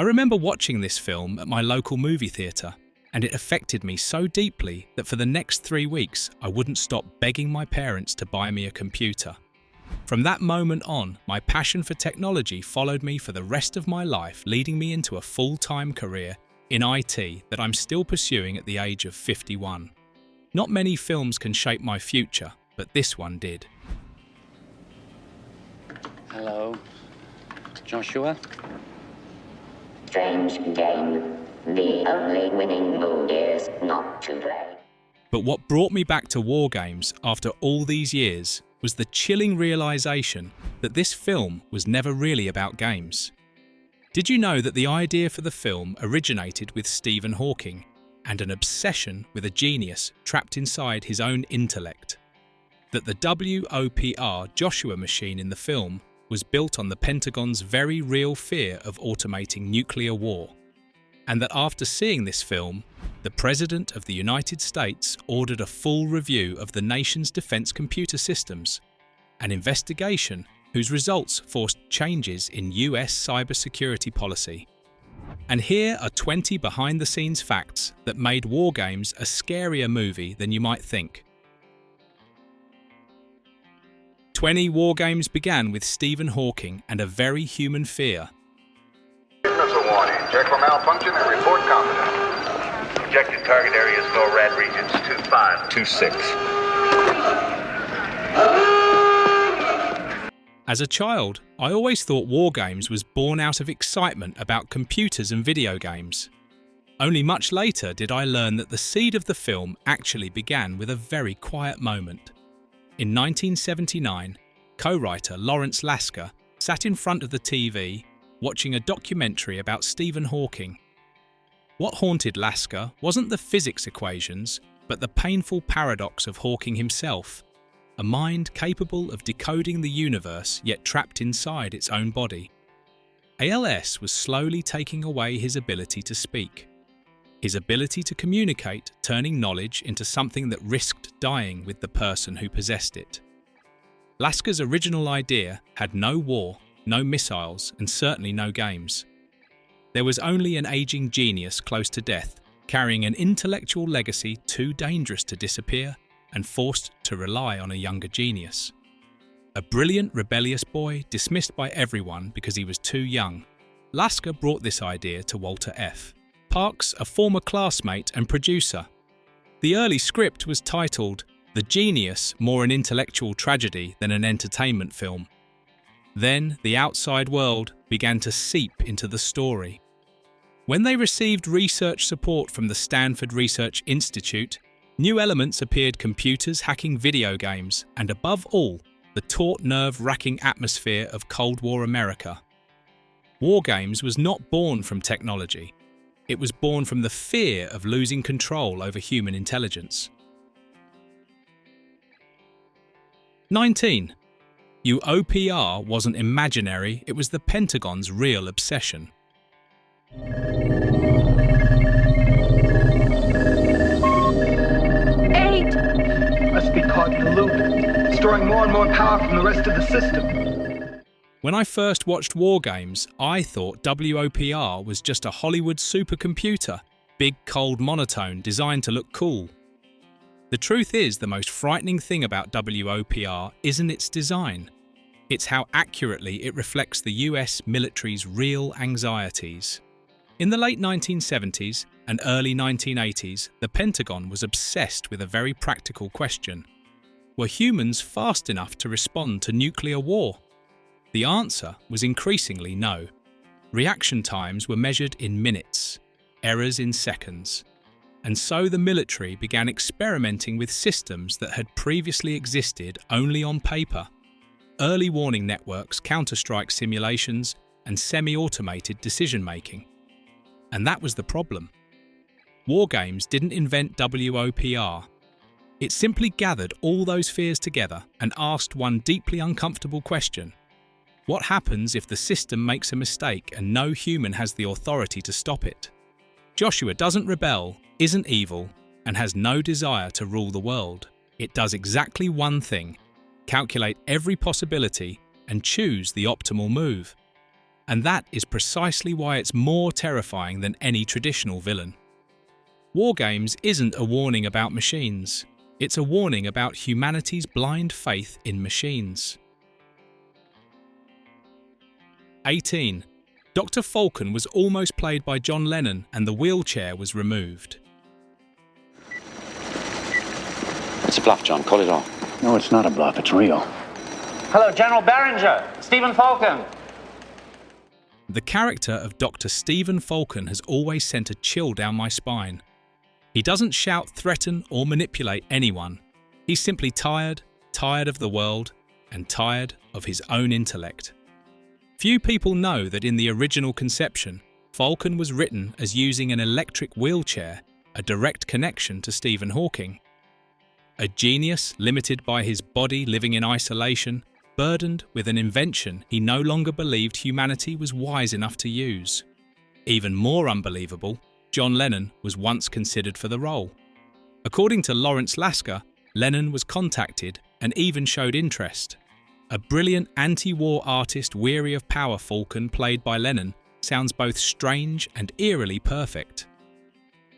I remember watching this film at my local movie theatre, and it affected me so deeply that for the next 3 weeks I wouldn't stop begging my parents to buy me a computer. From that moment on, my passion for technology followed me for the rest of my life, leading me into a full-time career in IT that I'm still pursuing at the age of 51. Not many films can shape my future, but this one did. Hello, Joshua? Strange game. The only winning move is not to play. But what brought me back to WarGames after all these years was the chilling realization that this film was never really about games. Did you know that the idea for the film originated with Stephen Hawking and an obsession with a genius trapped inside his own intellect? That the WOPR Joshua machine in the film was built on the Pentagon's very real fear of automating nuclear war, and that after seeing this film, the President of the United States ordered a full review of the nation's defense computer systems, an investigation whose results forced changes in US cybersecurity policy. And here are 20 behind-the-scenes facts that made WarGames a scarier movie than you might think. 20 WarGames began with Stephen Hawking and a very human fear. Missile warning. Check for malfunction and report competent. Projected target areas NORAD regions 25, 26. As a child, I always thought WarGames was born out of excitement about computers and video games. Only much later did I learn that the seed of the film actually began with a very quiet moment. In 1979, co-writer Lawrence Lasker sat in front of the TV watching a documentary about Stephen Hawking. What haunted Lasker wasn't the physics equations, but the painful paradox of Hawking himself, a mind capable of decoding the universe yet trapped inside its own body. ALS was slowly taking away his ability to speak, his ability to communicate, turning knowledge into something that risked dying with the person who possessed it. Lasker's original idea had no war, no missiles, and certainly no games. There was only an aging genius close to death, carrying an intellectual legacy too dangerous to disappear and forced to rely on a younger genius. A brilliant, rebellious boy dismissed by everyone because he was too young. Lasker brought this idea to Walter F. Parks, a former classmate and producer. The early script was titled "The Genius, More an Intellectual Tragedy Than an Entertainment Film." Then the outside world began to seep into the story. When they received research support from the Stanford Research Institute, new elements appeared: computers hacking video games, and above all, the taut, nerve-wracking atmosphere of Cold War America. WarGames was not born from technology. It was born from the fear of losing control over human intelligence. 19. UOPR wasn't imaginary, it was the Pentagon's real obsession. Eight! Must be caught in the loop, storing more and more power from the rest of the system. When I first watched WarGames, I thought WOPR was just a Hollywood supercomputer, big, cold monotone designed to look cool. The truth is, the most frightening thing about WOPR isn't its design. It's how accurately it reflects the US military's real anxieties. In the late 1970s and early 1980s, the Pentagon was obsessed with a very practical question. Were humans fast enough to respond to nuclear war? The answer was increasingly no. Reaction times were measured in minutes, errors in seconds. And so the military began experimenting with systems that had previously existed only on paper. Early warning networks, counter-strike simulations, and semi-automated decision-making. And that was the problem. WarGames didn't invent WOPR. It simply gathered all those fears together and asked one deeply uncomfortable question. What happens if the system makes a mistake and no human has the authority to stop it? Joshua doesn't rebel, isn't evil, and has no desire to rule the world. It does exactly one thing: calculate every possibility and choose the optimal move. And that is precisely why it's more terrifying than any traditional villain. WarGames isn't a warning about machines. It's a warning about humanity's blind faith in machines. 18. Dr. Falcon was almost played by John Lennon and the wheelchair was removed. It's a bluff, John. Call it off. No, it's not a bluff. It's real. Hello, General Barringer. Stephen Falcon. The character of Dr. Stephen Falcon has always sent a chill down my spine. He doesn't shout, threaten, or manipulate anyone. He's simply tired of the world, and tired of his own intellect. Few people know that in the original conception, Falcon was written as using an electric wheelchair, a direct connection to Stephen Hawking. A genius limited by his body living in isolation, burdened with an invention he no longer believed humanity was wise enough to use. Even more unbelievable, John Lennon was once considered for the role. According to Lawrence Lasker, Lennon was contacted and even showed interest. A brilliant anti-war artist weary of power Falcon played by Lennon sounds both strange and eerily perfect.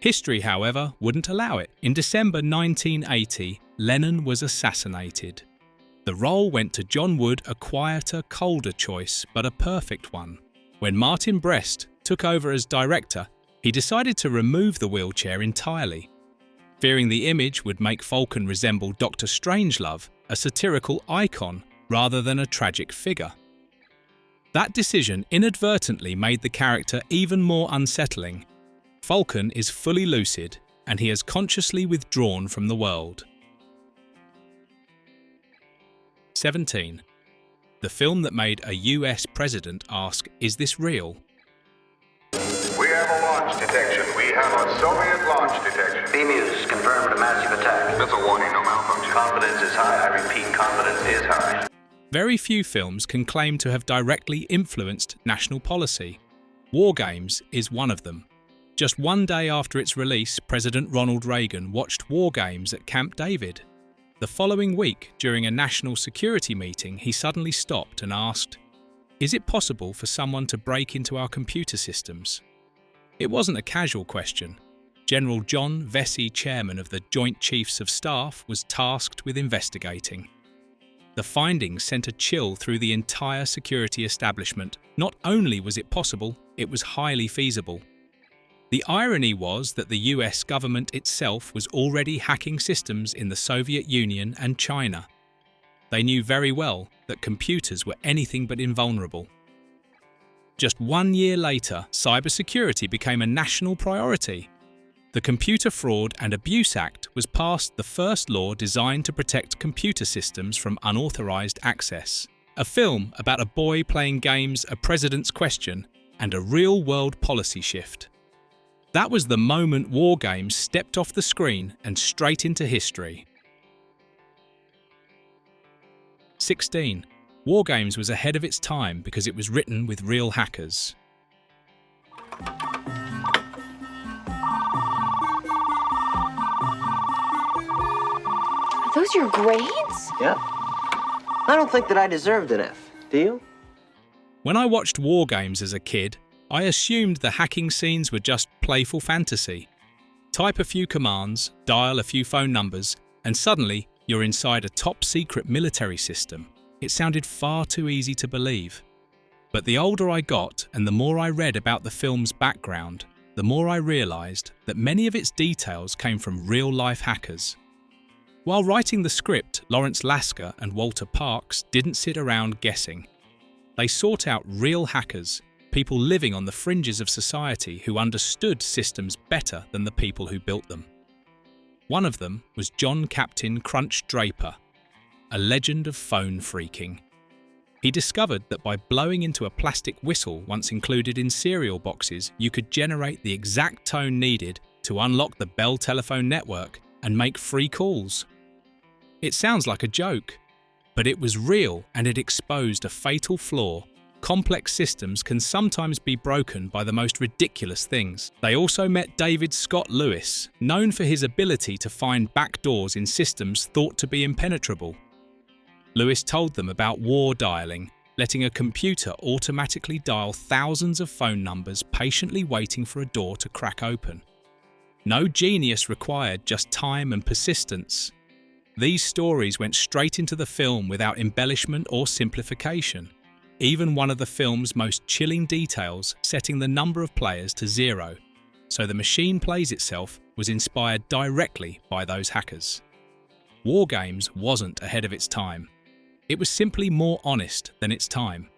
History, however, wouldn't allow it. In December 1980, Lennon was assassinated. The role went to John Wood, a quieter, colder choice, but a perfect one. When Martin Brest took over as director, he decided to remove the wheelchair entirely. Fearing the image would make Falcon resemble Dr. Strangelove, a satirical icon, rather than a tragic figure. That decision inadvertently made the character even more unsettling. Falcon is fully lucid, and he has consciously withdrawn from the world. 17. The film that made a US president ask, "Is this real?" We have a launch detection. We have a Soviet launch detection. BMUs confirmed a massive attack. That's a warning, no malfunction. Confidence is high. I repeat, confidence is high. Very few films can claim to have directly influenced national policy. WarGames is one of them. Just one day after its release, President Ronald Reagan watched WarGames at Camp David. The following week, during a national security meeting, he suddenly stopped and asked, "Is it possible for someone to break into our computer systems?" It wasn't a casual question. General John Vesey, chairman of the Joint Chiefs of Staff, was tasked with investigating. The findings sent a chill through the entire security establishment. Not only was it possible, it was highly feasible. The irony was that the US government itself was already hacking systems in the Soviet Union and China. They knew very well that computers were anything but invulnerable. Just 1 year later, cybersecurity became a national priority. The Computer Fraud and Abuse Act was passed, the first law designed to protect computer systems from unauthorized access. A film about a boy playing games, a president's question, and a real-world policy shift. That was the moment WarGames stepped off the screen and straight into history. 16. WarGames was ahead of its time because it was written with real hackers. Are those your grades? Yeah. I don't think that I deserved an F. Do you? When I watched WarGames as a kid, I assumed the hacking scenes were just playful fantasy. Type a few commands, dial a few phone numbers, and suddenly you're inside a top-secret military system. It sounded far too easy to believe. But the older I got and the more I read about the film's background, the more I realised that many of its details came from real-life hackers. While writing the script, Lawrence Lasker and Walter Parks didn't sit around guessing. They sought out real hackers, people living on the fringes of society who understood systems better than the people who built them. One of them was John Captain Crunch Draper, a legend of phone phreaking. He discovered that by blowing into a plastic whistle once included in cereal boxes, you could generate the exact tone needed to unlock the Bell telephone network and make free calls. It sounds like a joke, but it was real and it exposed a fatal flaw. Complex systems can sometimes be broken by the most ridiculous things. They also met David Scott Lewis, known for his ability to find backdoors in systems thought to be impenetrable. Lewis told them about war dialing, letting a computer automatically dial thousands of phone numbers, patiently waiting for a door to crack open. No genius required, just time and persistence. These stories went straight into the film without embellishment or simplification. Even one of the film's most chilling details, setting the number of players to 0, so the machine plays itself, was inspired directly by those hackers. WarGames wasn't ahead of its time. It was simply more honest than its time.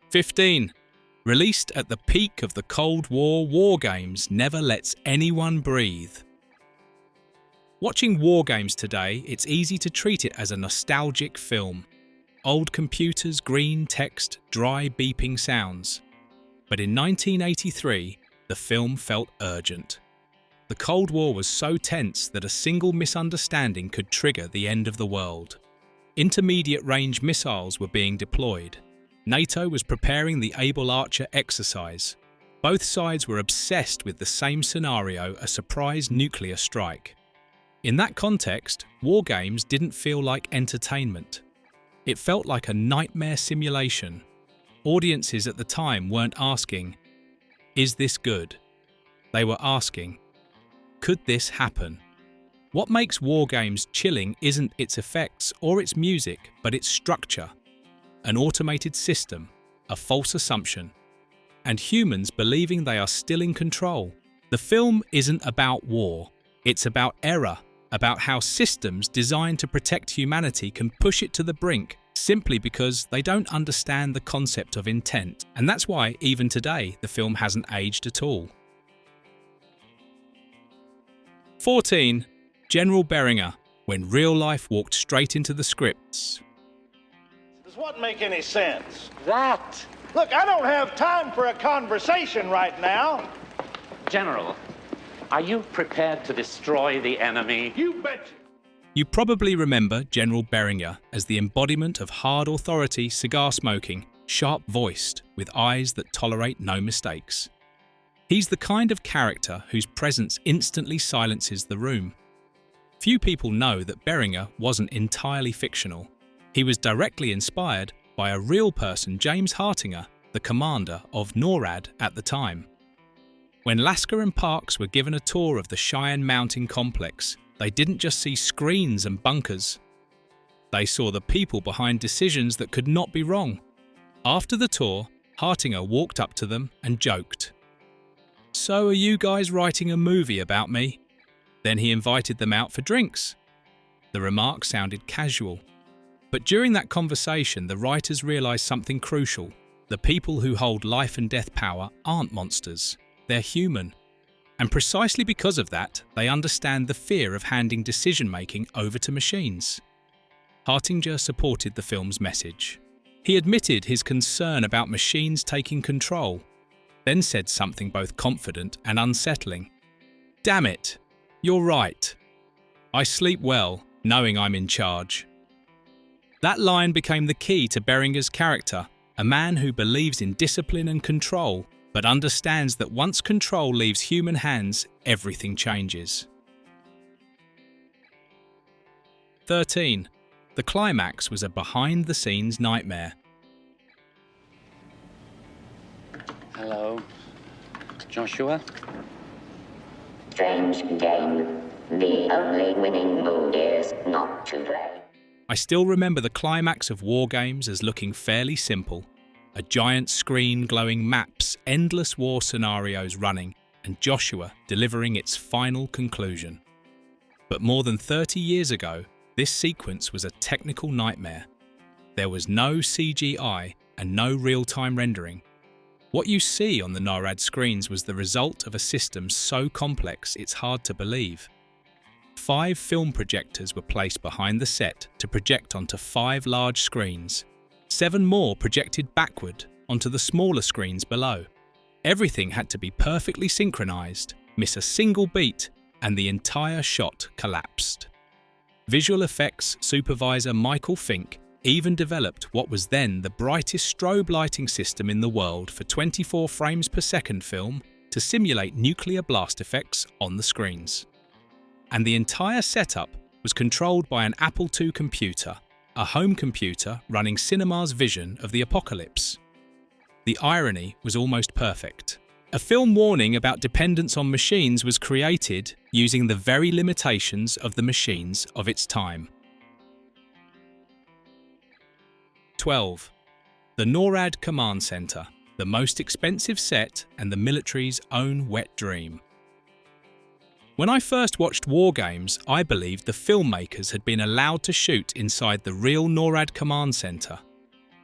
15. Released at the peak of the Cold War, WarGames never lets anyone breathe. Watching WarGames today, it's easy to treat it as a nostalgic film. Old computers, green text, dry beeping sounds. But in 1983, the film felt urgent. The Cold War was so tense that a single misunderstanding could trigger the end of the world. Intermediate-range missiles were being deployed. NATO was preparing the Able Archer exercise. Both sides were obsessed with the same scenario, a surprise nuclear strike. In that context, WarGames didn't feel like entertainment. It felt like a nightmare simulation. Audiences at the time weren't asking, "Is this good?" They were asking, "Could this happen?" What makes WarGames chilling isn't its effects or its music, but its structure. An automated system, a false assumption, and humans believing they are still in control. The film isn't about war, it's about error, about how systems designed to protect humanity can push it to the brink simply because they don't understand the concept of intent. And that's why, even today, the film hasn't aged at all. 14. General Beringer, when real life walked straight into the scripts. Does what make any sense? That. Look, I don't have time for a conversation right now. General, are you prepared to destroy the enemy? You betcha. You probably remember General Beringer as the embodiment of hard authority, cigar smoking, sharp-voiced, with eyes that tolerate no mistakes. He's the kind of character whose presence instantly silences the room. Few people know that Beringer wasn't entirely fictional. He was directly inspired by a real person, James Hartinger, the commander of NORAD at the time. When Lasker and Parks were given a tour of the Cheyenne Mountain complex, they didn't just see screens and bunkers. They saw the people behind decisions that could not be wrong. After the tour, Hartinger walked up to them and joked, "So are you guys writing a movie about me?" Then he invited them out for drinks. The remark sounded casual. But during that conversation, the writers realized something crucial. The people who hold life and death power aren't monsters. They're human. And precisely because of that, they understand the fear of handing decision-making over to machines. Hartinger supported the film's message. He admitted his concern about machines taking control, then said something both confident and unsettling. "Damn it, you're right. I sleep well, knowing I'm in charge." That line became the key to Beringer's character, a man who believes in discipline and control, but understands that once control leaves human hands, everything changes. 13. The climax was a behind-the-scenes nightmare. Hello. Joshua? Strange game. The only winning move is not to play. I still remember the climax of WarGames as looking fairly simple. A giant screen glowing maps, endless war scenarios running, and Joshua delivering its final conclusion. But more than 30 years ago, this sequence was a technical nightmare. There was no CGI and no real-time rendering. What you see on the NORAD screens was the result of a system so complex it's hard to believe. 5 film projectors were placed behind the set to project onto 5 large screens. 7 more projected backward onto the smaller screens below. Everything had to be perfectly synchronized, miss a single beat, and the entire shot collapsed. Visual effects supervisor Michael Fink even developed what was then the brightest strobe lighting system in the world for 24 frames per second film to simulate nuclear blast effects on the screens. And the entire setup was controlled by an Apple II computer, a home computer running cinema's vision of the apocalypse. The irony was almost perfect. A film warning about dependence on machines was created using the very limitations of the machines of its time. 12. The NORAD Command Center, the most expensive set and the military's own wet dream. When I first watched WarGames, I believed the filmmakers had been allowed to shoot inside the real NORAD Command Center.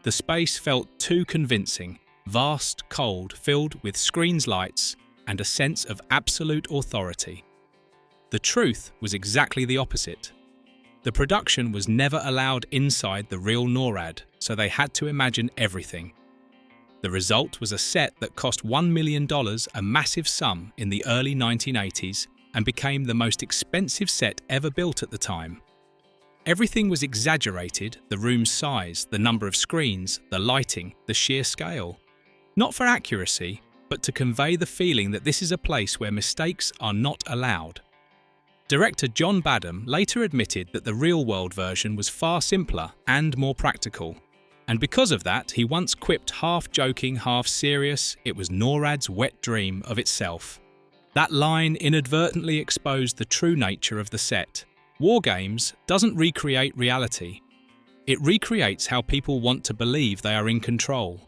The space felt too convincing, vast, cold, filled with screens, lights, and a sense of absolute authority. The truth was exactly the opposite. The production was never allowed inside the real NORAD, so they had to imagine everything. The result was a set that cost $1 million, a massive sum in the early 1980s, and became the most expensive set ever built at the time. Everything was exaggerated: the room's size, the number of screens, the lighting, the sheer scale. Not for accuracy, but to convey the feeling that this is a place where mistakes are not allowed. Director John Badham later admitted that the real-world version was far simpler and more practical. And because of that, he once quipped, half joking, half serious, it was NORAD's wet dream of itself. That line inadvertently exposed the true nature of the set. WarGames doesn't recreate reality. It recreates how people want to believe they are in control.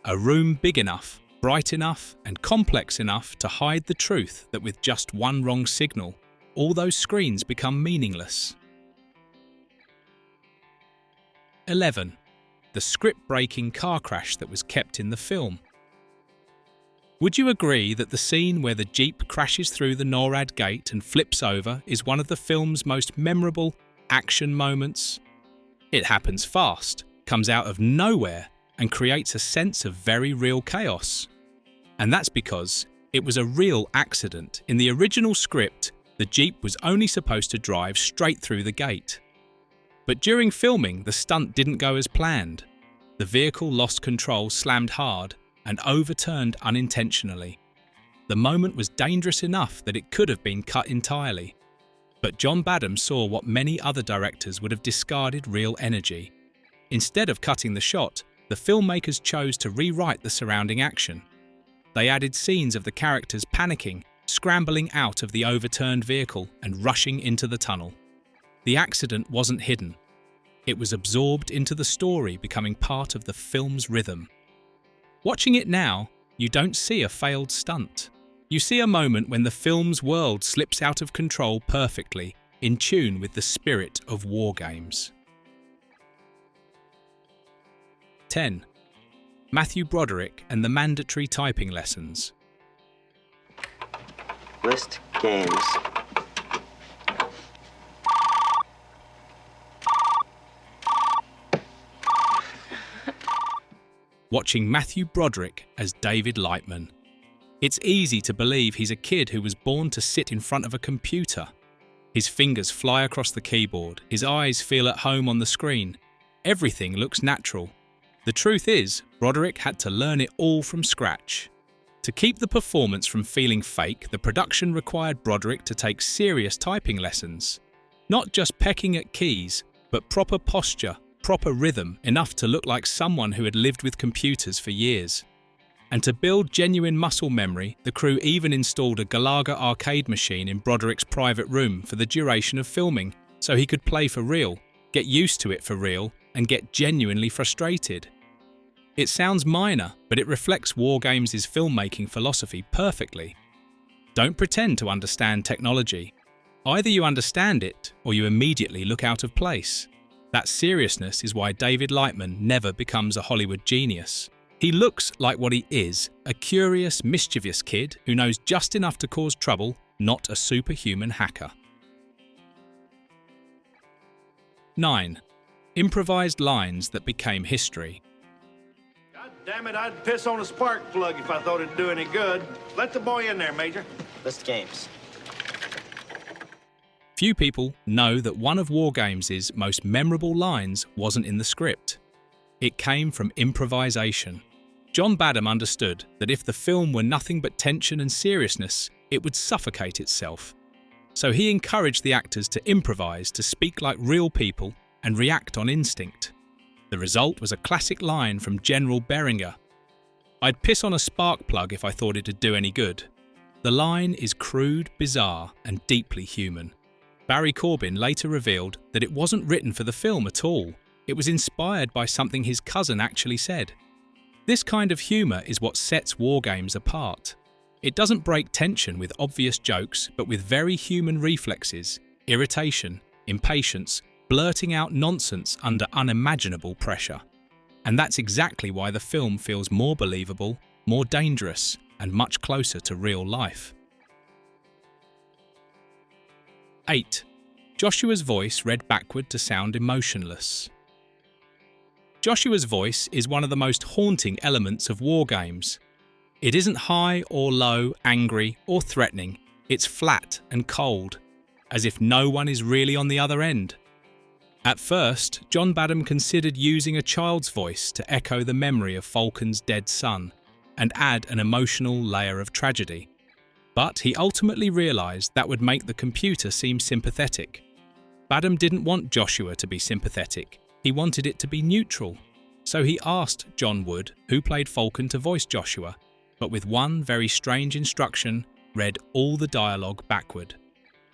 A room big enough, bright enough, and complex enough to hide the truth that with just one wrong signal, all those screens become meaningless. 11. The script-breaking car crash that was kept in the film. Would you agree that the scene where the Jeep crashes through the NORAD gate and flips over is one of the film's most memorable action moments? It happens fast, comes out of nowhere, and creates a sense of very real chaos. And that's because it was a real accident. In the original script, the Jeep was only supposed to drive straight through the gate. But during filming, the stunt didn't go as planned. The vehicle lost control, slammed hard, and overturned unintentionally. The moment was dangerous enough that it could have been cut entirely. But John Badham saw what many other directors would have discarded: real energy. Instead of cutting the shot, the filmmakers chose to rewrite the surrounding action. They added scenes of the characters panicking, scrambling out of the overturned vehicle and rushing into the tunnel. The accident wasn't hidden. It was absorbed into the story, becoming part of the film's rhythm. Watching it now, you don't see a failed stunt. You see a moment when the film's world slips out of control perfectly, in tune with the spirit of WarGames. 10. Matthew Broderick and the mandatory typing lessons. List games. Watching Matthew Broderick as David Lightman. It's easy to believe he's a kid who was born to sit in front of a computer. His fingers fly across the keyboard, his eyes feel at home on the screen. Everything looks natural. The truth is, Broderick had to learn it all from scratch. To keep the performance from feeling fake, the production required Broderick to take serious typing lessons. Not just pecking at keys, but proper posture, proper rhythm, enough to look like someone who had lived with computers for years. And to build genuine muscle memory, the crew even installed a Galaga arcade machine in Broderick's private room for the duration of filming, so he could play for real, get used to it for real, and get genuinely frustrated. It sounds minor, but it reflects WarGames' filmmaking philosophy perfectly. Don't pretend to understand technology. Either you understand it, or you immediately look out of place. That seriousness is why David Lightman never becomes a Hollywood genius. He looks like what he is, a curious, mischievous kid who knows just enough to cause trouble, not a superhuman hacker. 9. Improvised lines that became history. God damn it, I'd piss on a spark plug if I thought it'd do any good. Let the boy in there, Major. List games. Few people know that one of WarGames' most memorable lines wasn't in the script. It came from improvisation. John Badham understood that if the film were nothing but tension and seriousness, it would suffocate itself. So he encouraged the actors to improvise, to speak like real people, and react on instinct. The result was a classic line from General Beringer: "I'd piss on a spark plug if I thought it'd do any good." The line is crude, bizarre, and deeply human. Barry Corbin later revealed that it wasn't written for the film at all. It was inspired by something his cousin actually said. This kind of humour is what sets WarGames apart. It doesn't break tension with obvious jokes, but with very human reflexes, irritation, impatience, blurting out nonsense under unimaginable pressure. And that's exactly why the film feels more believable, more dangerous, and much closer to real life. 8. Joshua's voice read backward to sound emotionless. Joshua's voice is one of the most haunting elements of WarGames. It isn't high or low, angry or threatening. It's flat and cold, as if no one is really on the other end. At first, John Badham considered using a child's voice to echo the memory of Falcon's dead son and add an emotional layer of tragedy. But he ultimately realised that would make the computer seem sympathetic. Badham didn't want Joshua to be sympathetic. He wanted it to be neutral. So he asked John Wood, who played Falcon, to voice Joshua, but with one very strange instruction, read all the dialogue backward.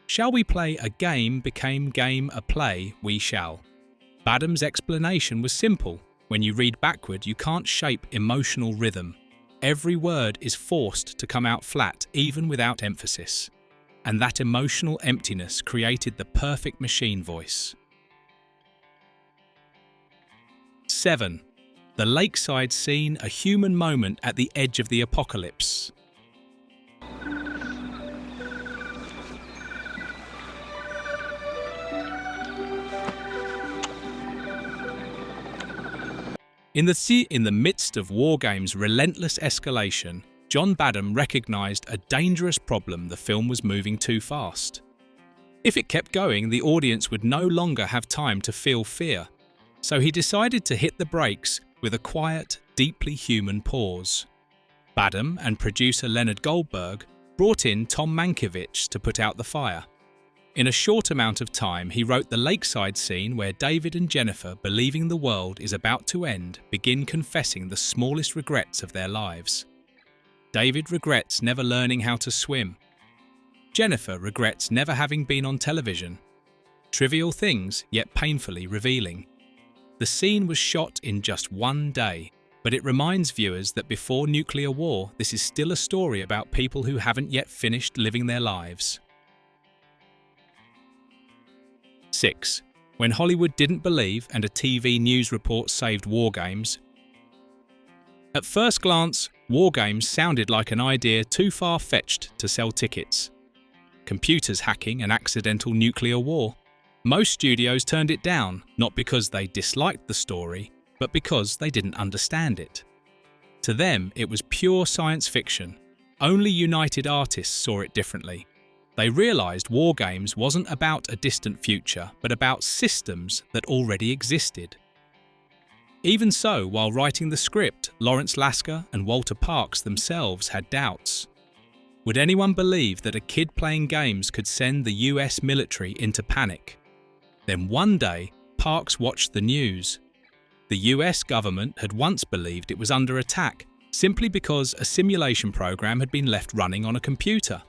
"Shall we play a game became game a play we shall." Badham's explanation was simple. When you read backward, you can't shape emotional rhythm. Every word is forced to come out flat, even without emphasis. And that emotional emptiness created the perfect machine voice. 7. The lakeside scene, a human moment at the edge of the apocalypse. In the midst of WarGames' relentless escalation, John Badham recognised a dangerous problem: the film was moving too fast. If it kept going, the audience would no longer have time to feel fear. So he decided to hit the brakes with a quiet, deeply human pause. Badham and producer Leonard Goldberg brought in Tom Mankiewicz to put out the fire. In a short amount of time, he wrote the lakeside scene where David and Jennifer, believing the world is about to end, begin confessing the smallest regrets of their lives. David regrets never learning how to swim. Jennifer regrets never having been on television. Trivial things, yet painfully revealing. The scene was shot in just one day, but it reminds viewers that before nuclear war, this is still a story about people who haven't yet finished living their lives. 6. When Hollywood didn't believe and a TV news report saved WarGames. At first glance, WarGames sounded like an idea too far-fetched to sell tickets. Computers hacking an accidental nuclear war. Most studios turned it down, not because they disliked the story, but because they didn't understand it. To them, it was pure science fiction. Only United Artists saw it differently. They realised WarGames wasn't about a distant future, but about systems that already existed. Even so, while writing the script, Lawrence Lasker and Walter Parks themselves had doubts. Would anyone believe that a kid playing games could send the US military into panic? Then one day, Parks watched the news. The US government had once believed it was under attack simply because a simulation program had been left running on a computer.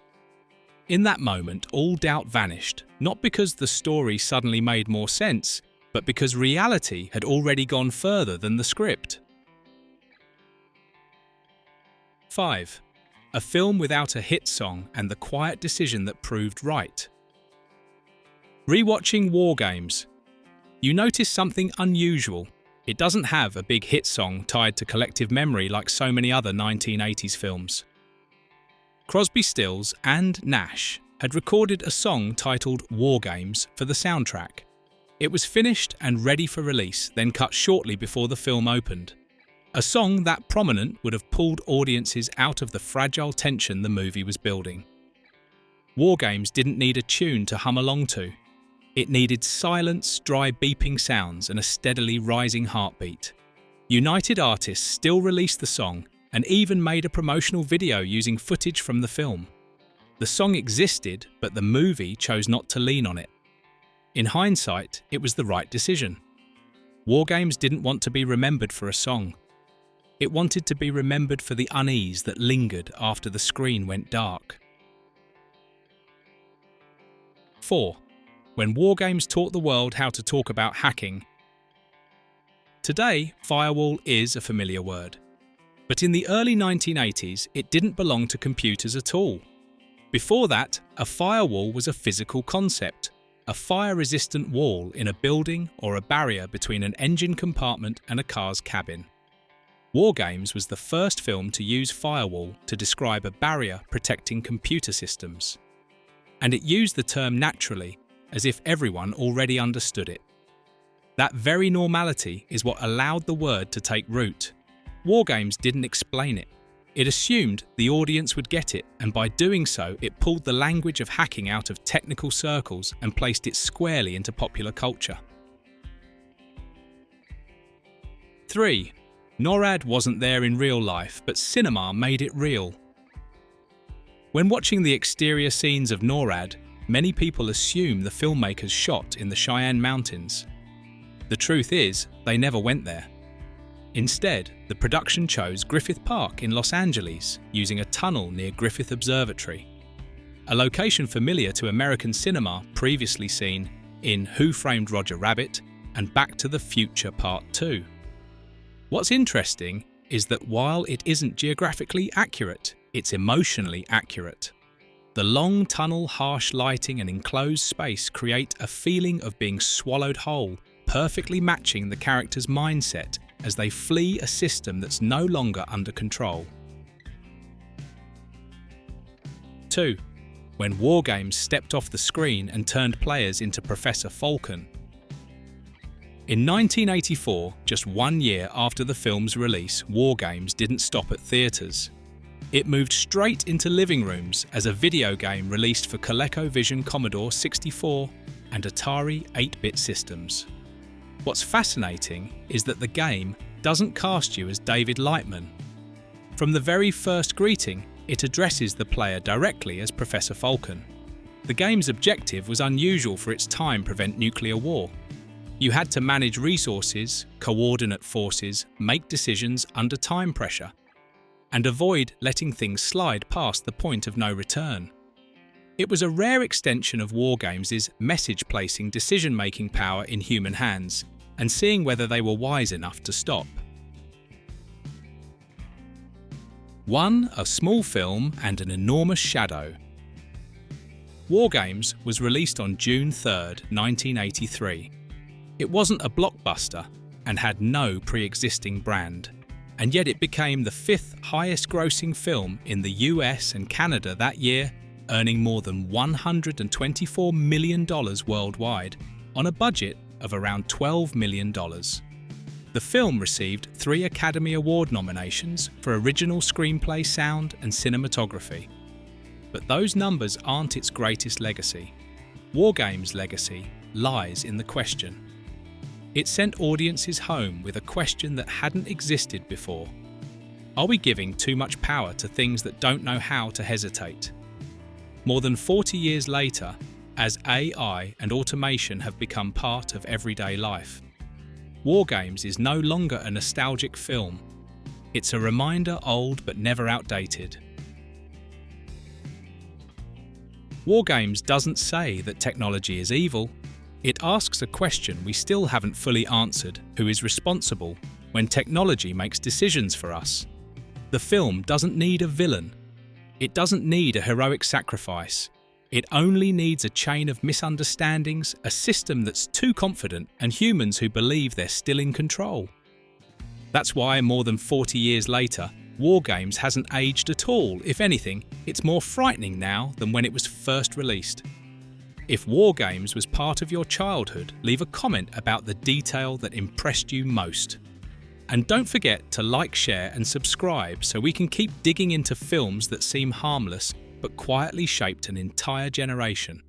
In that moment, all doubt vanished, not because the story suddenly made more sense, but because reality had already gone further than the script. 5. A film without a hit song and the quiet decision that proved right. Rewatching WarGames, you notice something unusual. It doesn't have a big hit song tied to collective memory like so many other 1980s films. Crosby, Stills and Nash had recorded a song titled WarGames for the soundtrack. It was finished and ready for release, then cut shortly before the film opened. A song that prominent would have pulled audiences out of the fragile tension the movie was building. WarGames didn't need a tune to hum along to. It needed silence, dry beeping sounds, and a steadily rising heartbeat. United Artists still released the song and even made a promotional video using footage from the film. The song existed, but the movie chose not to lean on it. In hindsight, it was the right decision. WarGames didn't want to be remembered for a song. It wanted to be remembered for the unease that lingered after the screen went dark. 4. When WarGames taught the world how to talk about hacking. Today, firewall is a familiar word. But in the early 1980s, it didn't belong to computers at all. Before that, a firewall was a physical concept, a fire-resistant wall in a building or a barrier between an engine compartment and a car's cabin. WarGames was the first film to use firewall to describe a barrier protecting computer systems. And it used the term naturally, as if everyone already understood it. That very normality is what allowed the word to take root. WarGames didn't explain it. It assumed the audience would get it, and by doing so, it pulled the language of hacking out of technical circles and placed it squarely into popular culture. 3. NORAD wasn't there in real life, but cinema made it real. When watching the exterior scenes of NORAD, many people assume the filmmakers shot in the Cheyenne Mountains. The truth is, they never went there. Instead, the production chose Griffith Park in Los Angeles, using a tunnel near Griffith Observatory, a location familiar to American cinema previously seen in Who Framed Roger Rabbit and Back to the Future Part 2. What's interesting is that while it isn't geographically accurate, it's emotionally accurate. The long tunnel, harsh lighting and enclosed space create a feeling of being swallowed whole, perfectly matching the character's mindset as they flee a system that's no longer under control. 2. When WarGames stepped off the screen and turned players into Professor Falcon. In 1984, just 1 year after the film's release, WarGames didn't stop at theatres. It moved straight into living rooms as a video game released for ColecoVision Commodore 64 and Atari 8-bit systems. What's fascinating is that the game doesn't cast you as David Lightman. From the very first greeting, it addresses the player directly as Professor Falcon. The game's objective was unusual for its time: prevent nuclear war. You had to manage resources, coordinate forces, make decisions under time pressure, and avoid letting things slide past the point of no return. It was a rare extension of WarGames' message-placing decision-making power in human hands, and seeing whether they were wise enough to stop. 1. A small film and an enormous shadow. WarGames was released on June 3, 1983. It wasn't a blockbuster and had no pre-existing brand, and yet it became the 5th highest-grossing film in the US and Canada that year, earning more than $124 million worldwide on a budget of around $12 million. The film received 3 Academy Award nominations for original screenplay, sound and cinematography. But those numbers aren't its greatest legacy. WarGames' legacy lies in the question. It sent audiences home with a question that hadn't existed before. Are we giving too much power to things that don't know how to hesitate? More than 40 years later, as AI and automation have become part of everyday life, WarGames is no longer a nostalgic film. It's a reminder, old but never outdated. WarGames doesn't say that technology is evil. It asks a question we still haven't fully answered: who is responsible when technology makes decisions for us? The film doesn't need a villain. It doesn't need a heroic sacrifice. It only needs a chain of misunderstandings, a system that's too confident, and humans who believe they're still in control. That's why, more than 40 years later, WarGames hasn't aged at all. If anything, it's more frightening now than when it was first released. If WarGames was part of your childhood, leave a comment about the detail that impressed you most. And don't forget to like, share and subscribe so we can keep digging into films that seem harmless but quietly shaped an entire generation.